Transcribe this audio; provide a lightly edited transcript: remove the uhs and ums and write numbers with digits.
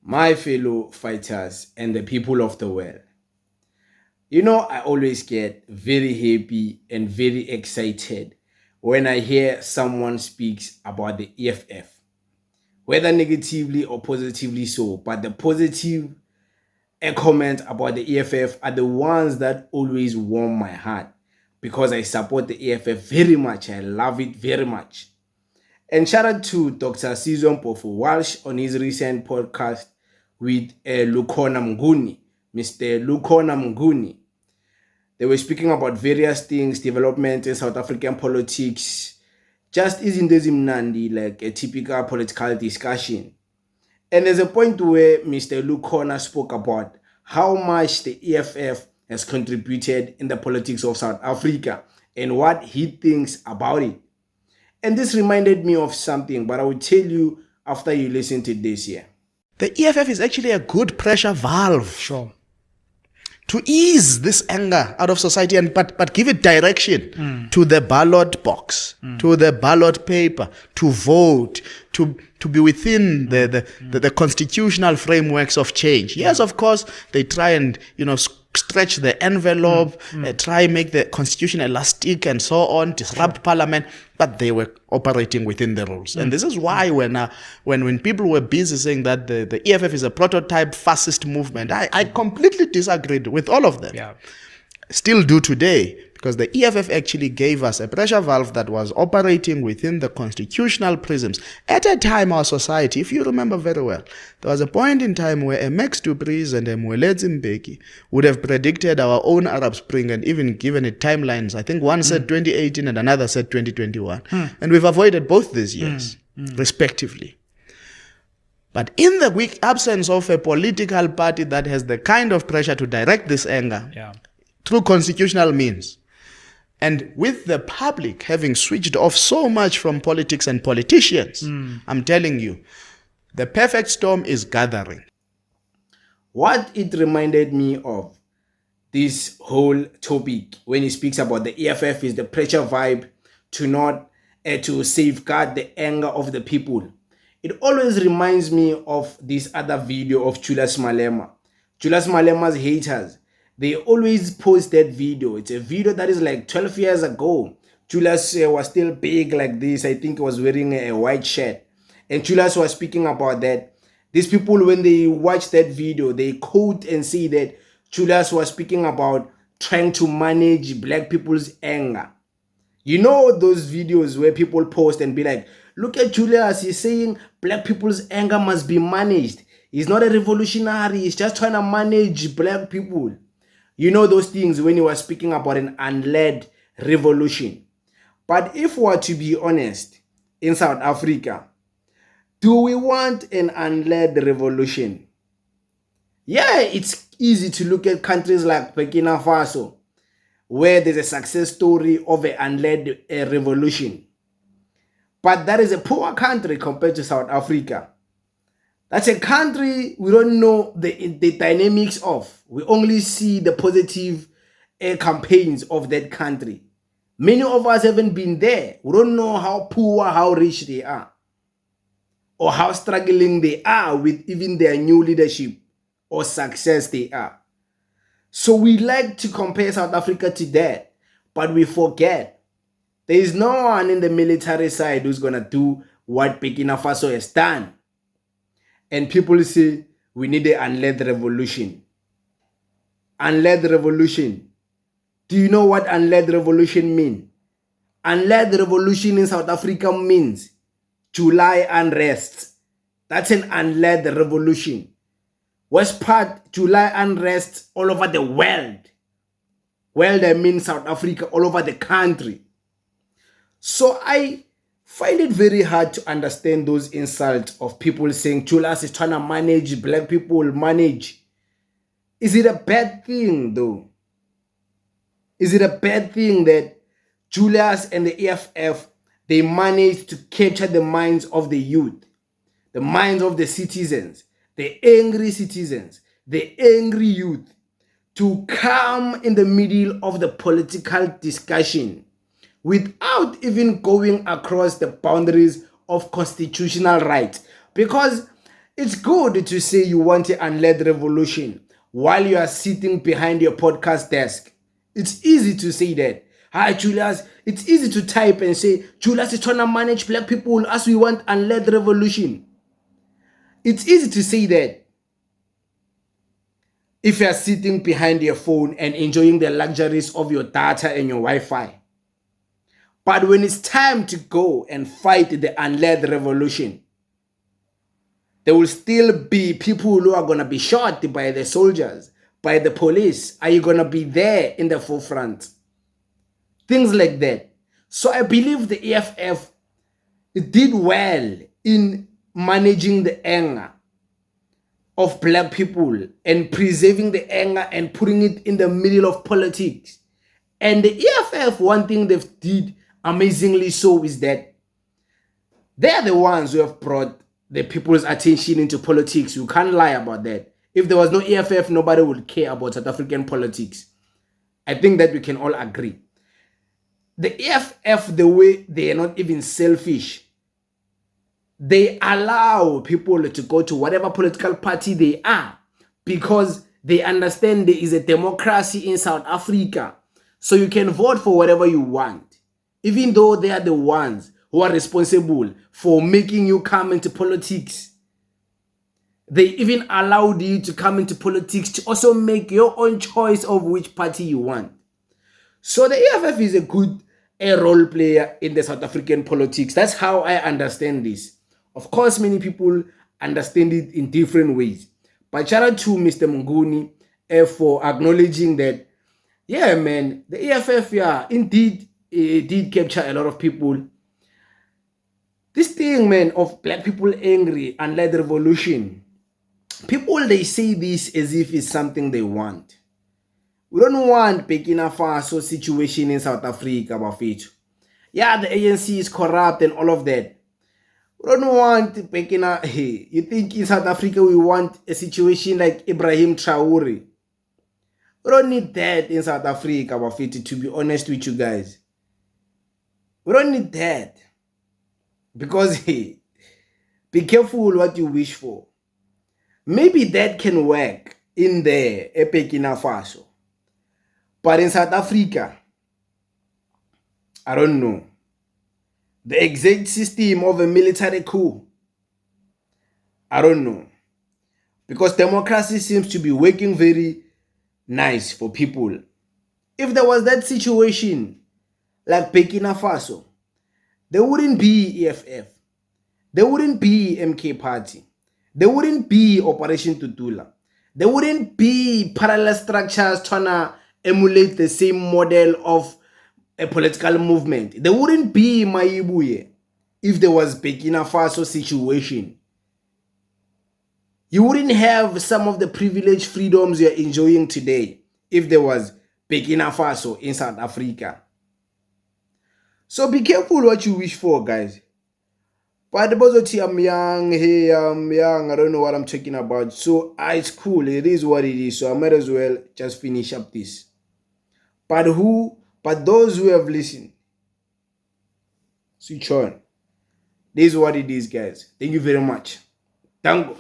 My fellow fighters and the people of the world. I always get very happy and very excited when I hear someone speaks about the EFF, whether negatively or positively so. But the positive comment about the EFF are the ones that always warm my heart because I support the EFF very much. I love it very much. And shout out to Dr. Season Pofu Walsh on his recent podcast with Lukhona Mnguni, Mr. Lukhona Mnguni. They were speaking about various things, development in South African politics. Just isn't this Mnandi like a typical political discussion? And there's a point where Mr. Lukhona spoke about how much the EFF has contributed in the politics of South Africa and what he thinks about it. And this reminded me of something, but I will tell you after you listen to this here. The EFF is actually a good pressure valve. Sure. To ease this anger out of society but give it direction to the ballot box, to the ballot paper, to vote, to be within the constitutional frameworks of change. Yes, of course, they try and stretch the envelope, try make the constitution elastic and so on, disrupt parliament, but they were operating within the rules. And this is why when people were busy saying that the EFF is a prototype fascist movement, I completely disagreed with all of them. Yeah. Still do today, because the EFF actually gave us a pressure valve that was operating within the constitutional prisms. At a time, our society, if you remember very well, there was a point in time where a Max du Preez and a Mwelezi Mbeki would have predicted our own Arab Spring and even given it timelines. I think one said 2018 and another said 2021. And we've avoided both these years, respectively. But in the weak absence of a political party that has the kind of pressure to direct this anger, through constitutional means, and with the public having switched off so much from politics and politicians, I'm telling you, the perfect storm is gathering. What it reminded me of, this whole topic, when he speaks about the EFF is the pressure vibe to safeguard the anger of the people. It always reminds me of this other video of Julius Malema. Julius Malema's haters. They always post that video. It's a video that is like 12 years ago. Julius was still big like this. I think he was wearing a white shirt. And Julius was speaking about that. These people, when they watch that video, they quote and say that Julius was speaking about trying to manage black people's anger. You know those videos where people post and be like, look at Julius, he's saying black people's anger must be managed. He's not a revolutionary. He's just trying to manage black people. You know those things when he was speaking about an unled revolution. But if we are to be honest, in South Africa, do we want an unled revolution? Yeah, it's easy to look at countries like Burkina Faso, where there's a success story of an unled revolution. But that is a poor country compared to South Africa. That's a country we don't know the dynamics of. We only see the positive campaigns of that country. Many of us haven't been there. We don't know how poor, how rich they are, or how struggling they are with even their new leadership or success they are. So we like to compare South Africa to that, but we forget there is no one in the military side who's going to do what Burkina Faso has done. And people say, we need an unled revolution. Unled revolution. Do you know what unled revolution means? Unled revolution in South Africa means July unrest. That's an unled revolution. West part, July unrest all over the world. Well, I mean South Africa, all over the country. So I find it very hard to understand those insults of people saying Julius is trying to manage black people, manage. Is it a bad thing though? Is it a bad thing that Julius and the EFF, they managed to capture the minds of the youth, the minds of the citizens, the angry citizens, the angry youth, to come in the middle of the political discussion without even going across the boundaries of constitutional rights? Because It's good to say you want an unled revolution while you are sitting behind your podcast desk. It's easy to say that. Hi, Julius. It's easy to type and say, Julius is trying to manage black people as we want unled revolution. It's easy to say that if you are sitting behind your phone and enjoying the luxuries of your data and your Wi-Fi. But when it's time to go and fight the unled revolution, there will still be people who are going to be shot by the soldiers, by the police. Are you going to be there in the forefront? Things like that. So I believe the EFF did well in managing the anger of black people and preserving the anger and putting it in the middle of politics. And the EFF, one thing they did amazingly so is that they are the ones who have brought the people's attention into politics. You can't lie about that. If there was no EFF, nobody would care about South African politics. I think that we can all agree. The EFF, the way they are not even selfish, they allow people to go to whatever political party they are because they understand there is a democracy in South Africa. So you can vote for whatever you want, even though they are the ones who are responsible for making you come into politics. They even allowed you to come into politics to also make your own choice of which party you want. So the EFF is a good role player in the South African politics. That's how I understand this. Of course, many people understand it in different ways. But shout out to Mr. Mnguni for acknowledging that, yeah, man, the EFF, yeah, indeed, it did capture a lot of people. This thing, man, of black people angry, unled revolution, people, they say this as if it's something they want. We don't want Burkina Faso situation in South Africa, Bafito. Yeah, the ANC is corrupt and all of that. We don't want Burkina. Hey, you think in South Africa we want a situation like Ibrahim Traore? We don't need that in South Africa, Bafito, to be honest with you guys. We don't need that. Because, hey, be careful what you wish for. Maybe that can work in there, Burkina Faso. But in South Africa, I don't know. The exact system of a military coup, I don't know. Because democracy seems to be working very nice for people. If there was that situation like Burkina Faso, there wouldn't be EFF. There wouldn't be MK Party. There wouldn't be Operation Tutula. There wouldn't be parallel structures trying to emulate the same model of a political movement. There wouldn't be Maibuye if there was Burkina Faso situation. You wouldn't have some of the privileged freedoms you're enjoying today if there was Burkina Faso in South Africa. So be careful what you wish for, guys. But I'm young, hey, I'm young, I don't know what I'm talking about. So it's cool, it is what it is. So I might as well just finish up this. But those who have listened, switch on. This is what it is, guys. Thank you very much. Tango.